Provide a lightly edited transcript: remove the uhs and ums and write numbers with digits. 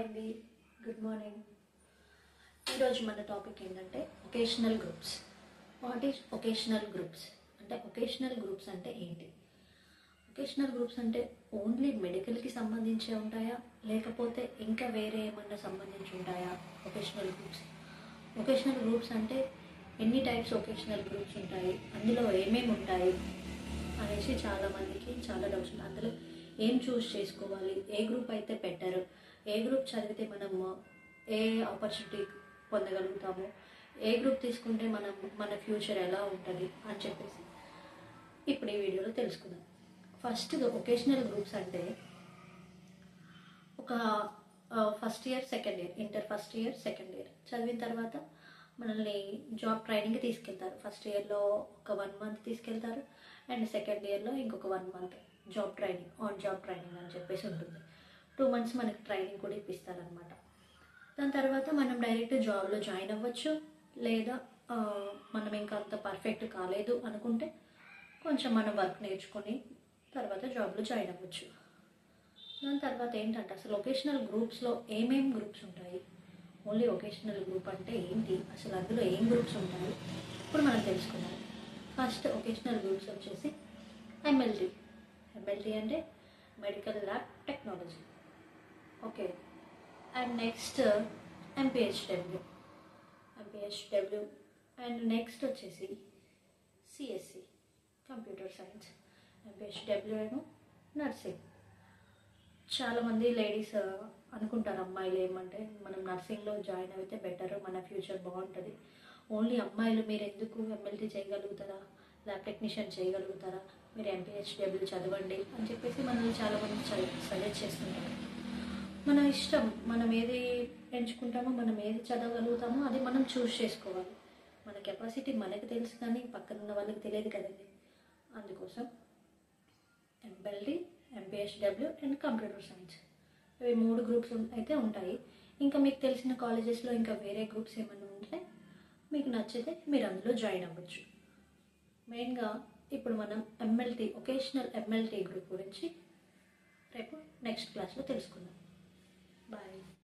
అండి, good morning. ఈరోజు మన టాపిక్ ఏంటంటే vocational groups. What is vocational groups అంటే ఒకేషనల్ గ్రూప్స్ అంటే ఏంటి? ఒకేషనల్ గ్రూప్స్ అంటే ఓన్లీ మెడికల్కి సంబంధించే ఉంటాయా, లేకపోతే ఇంకా వేరే ఏమన్నా సంబంధించి ఉంటాయా? ఒకేషనల్ గ్రూప్స్ అంటే ఎన్ని టైప్స్ ఒకేషనల్ గ్రూప్స్ ఉంటాయి, అందులో ఏమేమి ఉంటాయి అనేసి చాలామందికి చాలా డౌట్స్ ఉన్నాయి. అందులో ఏం చూస్ చేసుకోవాలి, ఏ గ్రూప్ అయితే బెటర్, ఏ గ్రూప్ చదివితే మనము ఏ ఆపర్చునిటీ పొందగలుగుతాము, ఏ గ్రూప్ తీసుకుంటే మన ఫ్యూచర్ ఎలా ఉంటుంది అని చెప్పేసి ఇప్పుడు ఈ వీడియోలో తెలుసుకుందాం. ఫస్ట్ ఒకేషనల్ గ్రూప్స్ అంటే ఒక first year second year, inter first year second year చదివిన తర్వాత మనల్ని జాబ్ ట్రైనింగ్కి తీసుకెళ్తారు. ఫస్ట్ ఇయర్లో ఒక 1 మంత్ తీసుకెళ్తారు అండ్ సెకండ్ ఇయర్లో ఇంకొక 1 month job training, on job training అని చెప్పేసి ఉంటుంది. 2 మంత్స్ మనకి ట్రైనింగ్ కూడా ఇప్పిస్తారనమాట. దాని తర్వాత మనం డైరెక్ట్ జాబ్లో జాయిన్ అవ్వచ్చు, లేదా మనం ఇంకా అంత పర్ఫెక్ట్ కాలేదు అనుకుంటే కొంచెం మనం వర్క్ నేర్చుకొని తర్వాత జాబ్లో జాయిన్ అవ్వచ్చు. దాని తర్వాత ఏంటంటే అసలు ఒకేషనల్ గ్రూప్స్లో ఏమేమి గ్రూప్స్ ఉంటాయి, ఓన్లీ ఒకేషనల్ గ్రూప్ అంటే ఏంటి, అసలు అందులో ఏం గ్రూప్స్ ఉంటాయి ఇప్పుడు మనం తెలుసుకున్నాం. ఫస్ట్ ఒకేషనల్ గ్రూప్స్ వచ్చేసి ఎంఎల్టీ అంటే medical lab technology. Okay, and next MPHW and next వచ్చేసి సిఎస్సి కంప్యూటర్ సైన్స్. ఎంపీహెచ్డబ్ల్యూ ఏమో నర్సింగ్. చాలామంది లేడీస్ అనుకుంటారు, అమ్మాయిలు ఏమంటే మనం నర్సింగ్లో జాయిన్ అయితే బెటర్, మన ఫ్యూచర్ బాగుంటుంది, ఓన్లీ అమ్మాయిలు మీరు ఎందుకు ఎంఎల్టీ చేయగలుగుతారా, ల్యాబ్ టెక్నీషియన్ చేయగలుగుతారా, మీరు ఎంపీహెచ్డబ్ల్యూ చదవండి అని చెప్పేసి మనల్ని చాలామంది సజెస్ట్ చేస్తుంటారు. మన ఇష్టం, మనం ఏది ఎంచుకుంటామో, మనం ఏది చదవగలుగుతామో అది మనం చూస్ చేసుకోవాలి. మన కెపాసిటీ మనకు తెలుసు, కానీ పక్కన ఉన్న వాళ్ళకి తెలియదు కదండి. అందుకోసం MLT, MPHW and computer science, ఇవి 3 గ్రూప్స్ అయితే ఉంటాయి. ఇంకా మీకు తెలిసిన కాలేజెస్లో ఇంకా వేరే గ్రూప్స్ ఏమైనా ఉంటే మీకు నచ్చితే మీరు అందులో జాయిన్ అవ్వచ్చు. మెయిన్గా ఇప్పుడు మనం ఒకేషనల్ ఎంఎల్టీ గ్రూప్ గురించి రేపు నెక్స్ట్ క్లాస్లో తెలుసుకుందాం. బాయ్.